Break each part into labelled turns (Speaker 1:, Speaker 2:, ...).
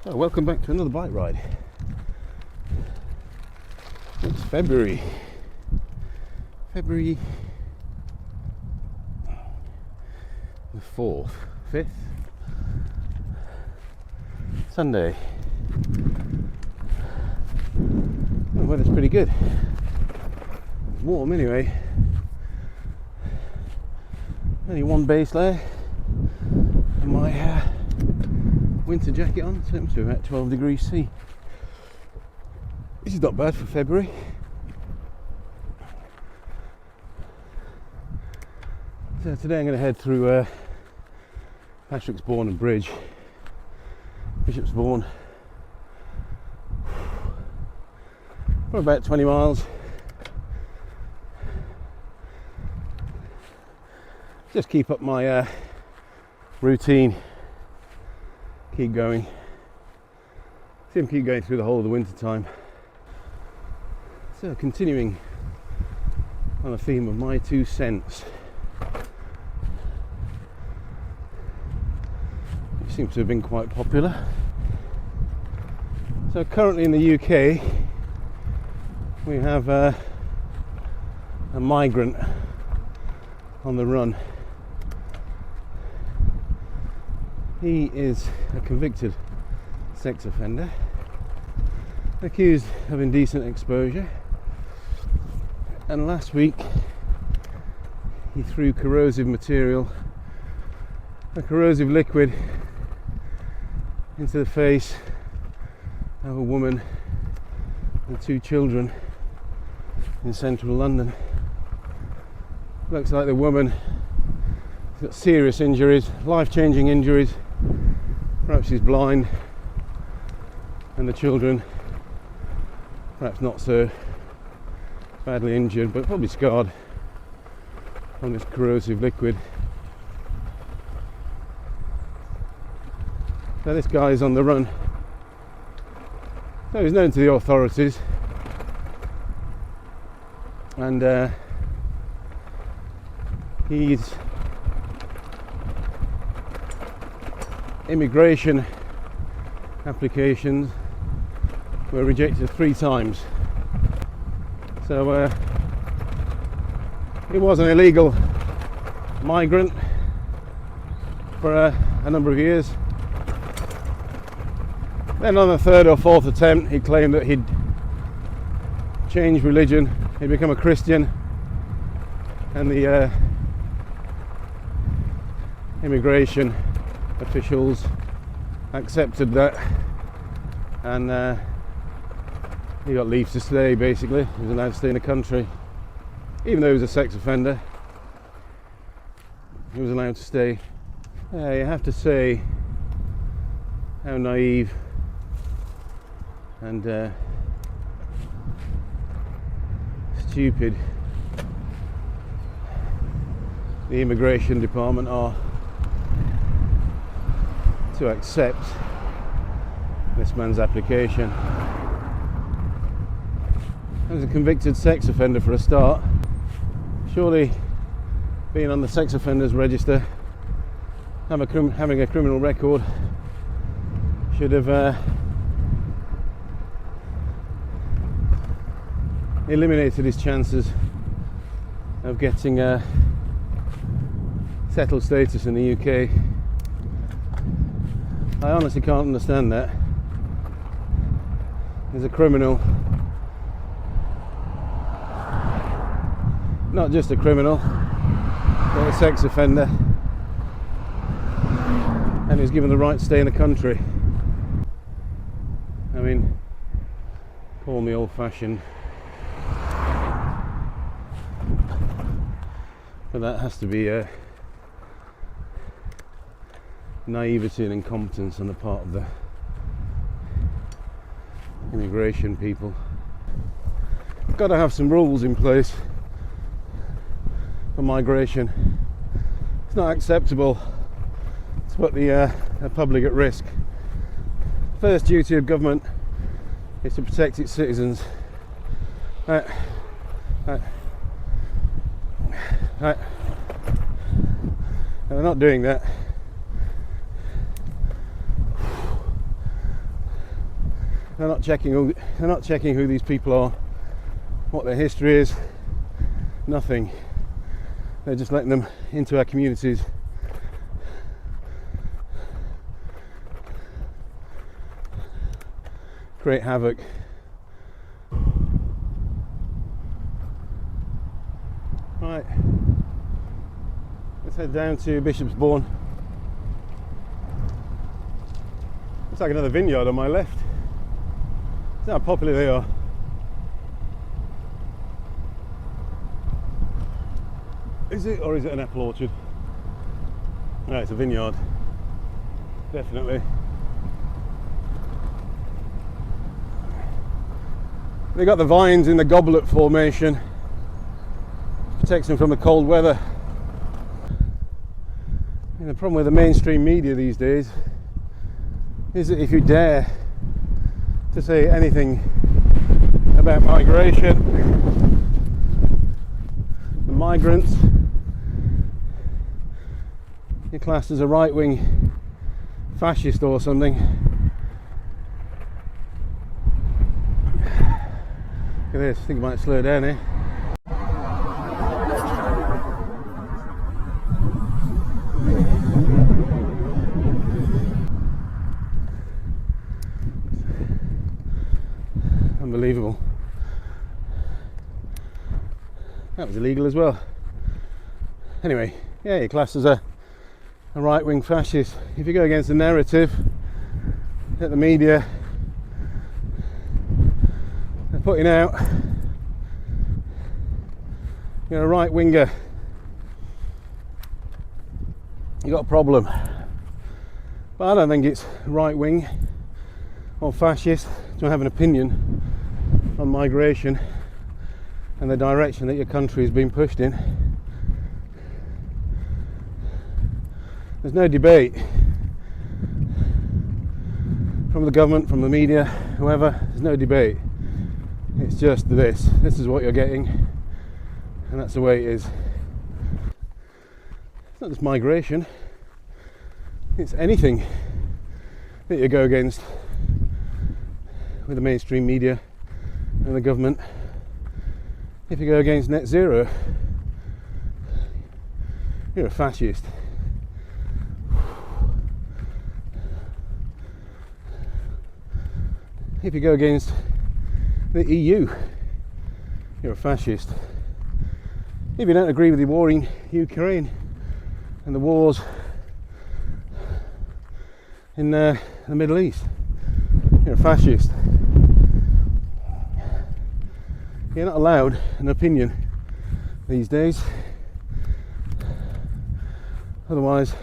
Speaker 1: Oh, welcome back to another bike ride. It's February the 4th, 5th, Sunday. The weather's pretty good. It's warm anyway. Only one base layer and my winter jacket on, so it must be about 12 degrees C. This is not bad for February. So today I'm going to head through Patrick's Bourne and Bridge, Bishop's Bourne, for about 20 miles. Just keep up my routine, keep going. See him keep going through the whole of the winter time. So continuing on the theme of my 2 cents. It seems to have been quite popular. So currently in the UK we have a migrant on the run. He is a convicted sex offender, accused of indecent exposure, and last week he threw corrosive material, a corrosive liquid, into the face of a woman and 2 children in central London. Looks like the woman has got serious injuries, life-changing injuries. Perhaps she's blind, and the children perhaps not so badly injured, but probably scarred from this corrosive liquid. So this guy is on the run. So he's known to the authorities, and his immigration applications were rejected 3 times. So he was an illegal migrant for a number of years. Then on the 3rd or 4th attempt he claimed that he'd changed religion, he'd become a Christian, and the immigration officials accepted that, and he got leave to stay. Basically, he was allowed to stay in the country, even though he was a sex offender. He was allowed to stay. You have to say how naive and stupid the immigration department are to accept this man's application. As a convicted sex offender for a start, surely being on the sex offenders register, having a criminal record, should have eliminated his chances of getting settled status in the UK. I honestly can't understand that. He's a criminal. Not just a criminal, but a sex offender. And he's given the right to stay in the country. I mean, call me old-fashioned, but that has to be naivety and incompetence on the part of the immigration people. Got to have some rules in place for migration. It's not acceptable to put the public at risk. First duty of government is to protect its citizens. And they're not doing that. They're not checking who these people are, what their history is, nothing. They're just letting them into our communities. Create havoc. Right, let's head down to Bishop's Bourne. Looks like another vineyard on my left. See how popular they are. Is it, or is it an apple orchard? No, it's a vineyard. Definitely. They got the vines in the goblet formation. Protects them from the cold weather. And the problem with the mainstream media these days is that if you dare to say anything about migration and migrants, you're classed as a right-wing fascist or something. Look at this, I think I might slow down here. Unbelievable. That was illegal as well. Anyway, yeah, you're classed as a right-wing fascist if you go against the narrative that the media are putting out. You're a right-winger. You got a problem. But I don't think it's right-wing or fascist to have an opinion on migration and the direction that your country is being pushed in. There's no debate from the government, from the media, whoever. There's no debate. It's just this. This is what you're getting, and that's the way it is. It's not just migration. It's anything that you go against with the mainstream media and the government. If you go against net zero, you're a fascist. If you go against the EU, you're a fascist. If you don't agree with the war in Ukraine and the wars in the Middle East, you're a fascist. You're not allowed an opinion these days. Otherwise,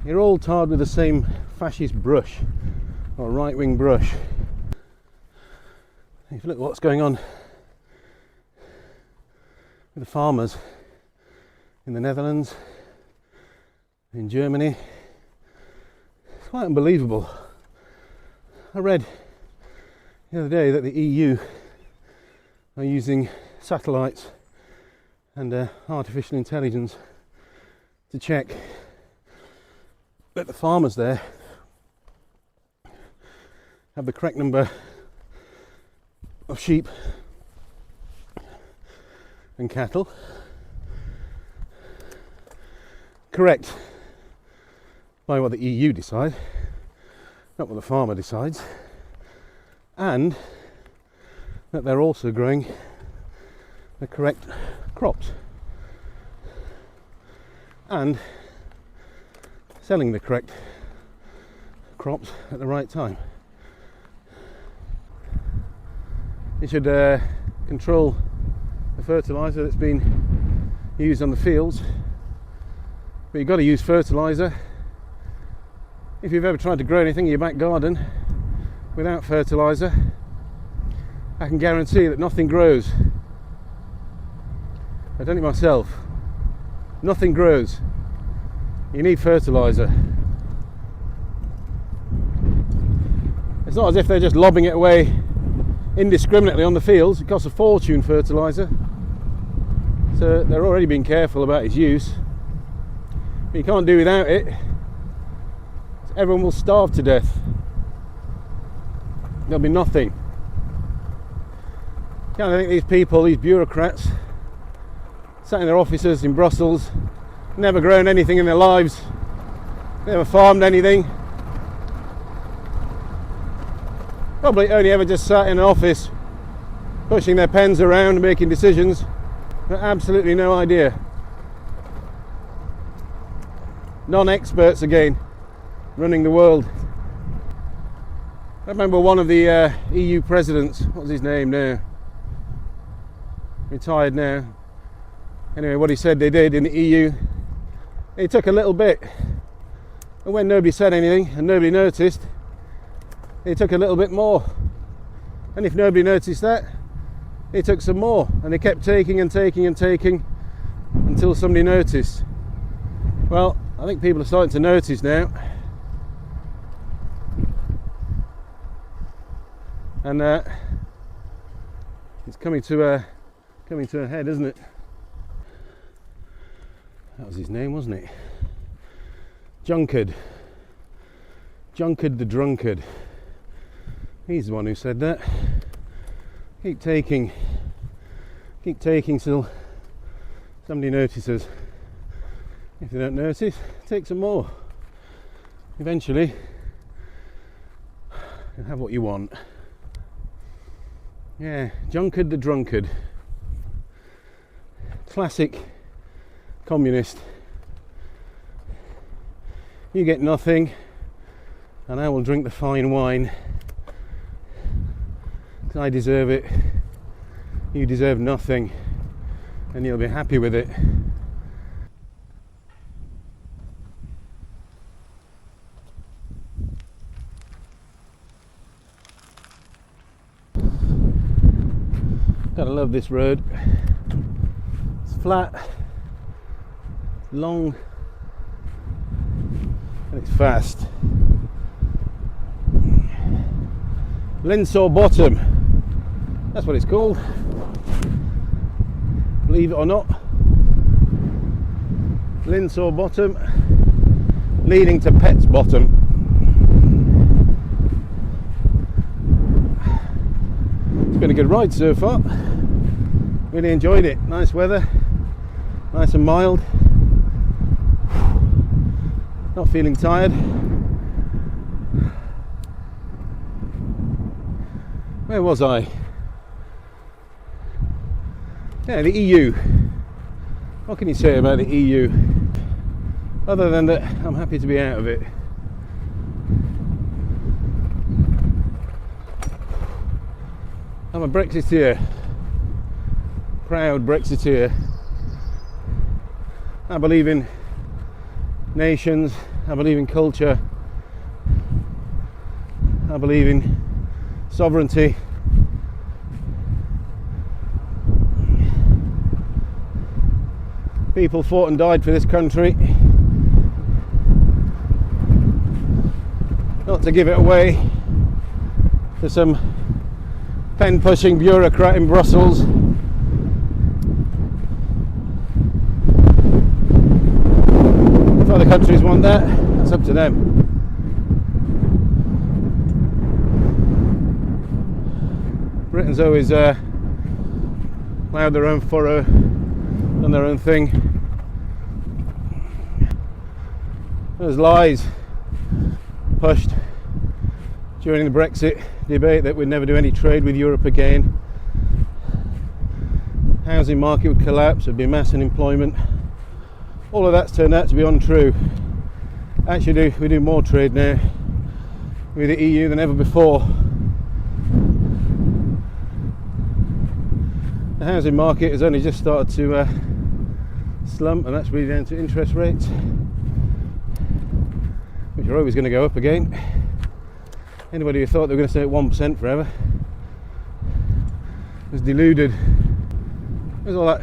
Speaker 1: you're all tarred with the same fascist brush or right-wing brush. If you look at what's going on with the farmers in the Netherlands, in Germany, it's quite unbelievable. I read the other day that the EU are using satellites and artificial intelligence to check that the farmers there have the correct number of sheep and cattle, correct by what the EU decide, not what the farmer decides, and that they're also growing the correct crops and selling the correct crops at the right time. You should control the fertiliser that's been used on the fields, but you've got to use fertiliser. If you've ever tried to grow anything in your back garden without fertiliser, I can guarantee that nothing grows. I've done it myself. Nothing grows. You need fertiliser. It's not as if they're just lobbing it away indiscriminately on the fields. It costs a fortune, fertiliser. So they're already being careful about its use. But you can't do without it. Everyone will starve to death. There'll be nothing. I think these people, these bureaucrats, sat in their offices in Brussels, never grown anything in their lives, never farmed anything, probably only ever just sat in an office pushing their pens around and making decisions, but absolutely no idea. Non-experts again, running the world. I remember one of the EU presidents, what's his name now? Retired now. Anyway, what he said they did in the EU, he took a little bit, and when nobody said anything and nobody noticed, he took a little bit more, and if nobody noticed that, he took some more, and he kept taking and taking and taking until somebody noticed. Well, I think people are starting to notice now, and it's coming to a head, isn't it? That was his name, wasn't it? Junkard the drunkard. He's the one who said that. Keep taking till somebody notices. If they don't notice, take some more. Eventually, you'll have what you want. Yeah, Junkard the drunkard. Classic communist. You get nothing, and I will drink the fine wine. 'Cause I deserve it. You deserve nothing, and you'll be happy with it. Gotta love this road. It's flat, long, and it's fast. Linsaw Bottom, that's what it's called. Believe it or not, Linsaw Bottom, leading to Pet's Bottom. It's been a good ride so far. Really enjoyed it. Nice weather, nice and mild. Not feeling tired. Where was I? Yeah, the EU. What can you say about the EU? Other than that, I'm happy to be out of it. I'm a Brexiteer. Proud Brexiteer. I believe in nations, I believe in culture, I believe in sovereignty. People fought and died for this country, not to give it away to some pen-pushing bureaucrat in Brussels. If other countries want that, that's up to them. Britain's always ploughed their own furrow, done their own thing. There's lies pushed during the Brexit debate that we'd never do any trade with Europe again. Housing market would collapse, there'd be mass unemployment. All of that's turned out to be untrue. Actually, we do more trade now with the EU than ever before. The housing market has only just started to slump, and that's really down to interest rates, which are always going to go up again. Anybody who thought they were going to stay at 1% forever was deluded. There's all that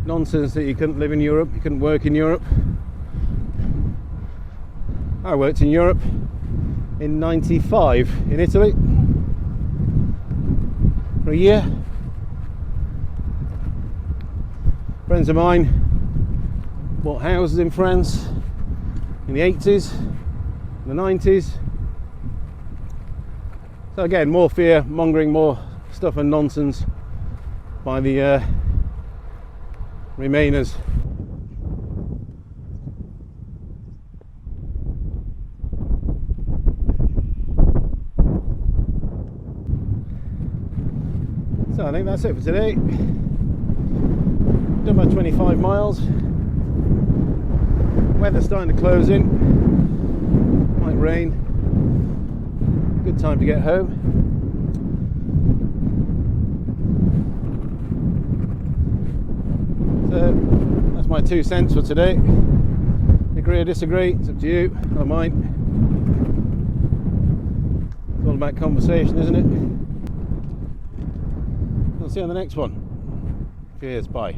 Speaker 1: nonsense that you couldn't live in Europe, you couldn't work in Europe. I worked in Europe in '95 in Italy for a year. Friends of mine bought houses in France in the 80s, the 90s. So again, more fear mongering, more stuff and nonsense by the Remainers. So I think that's it for today. Done my 25 miles. Weather's starting to close in. Might rain. Good time to get home. So that's my 2 cents for today. Agree or disagree, it's up to you, not mine. It's all about conversation, isn't it? I'll see you on the next one. Cheers, bye.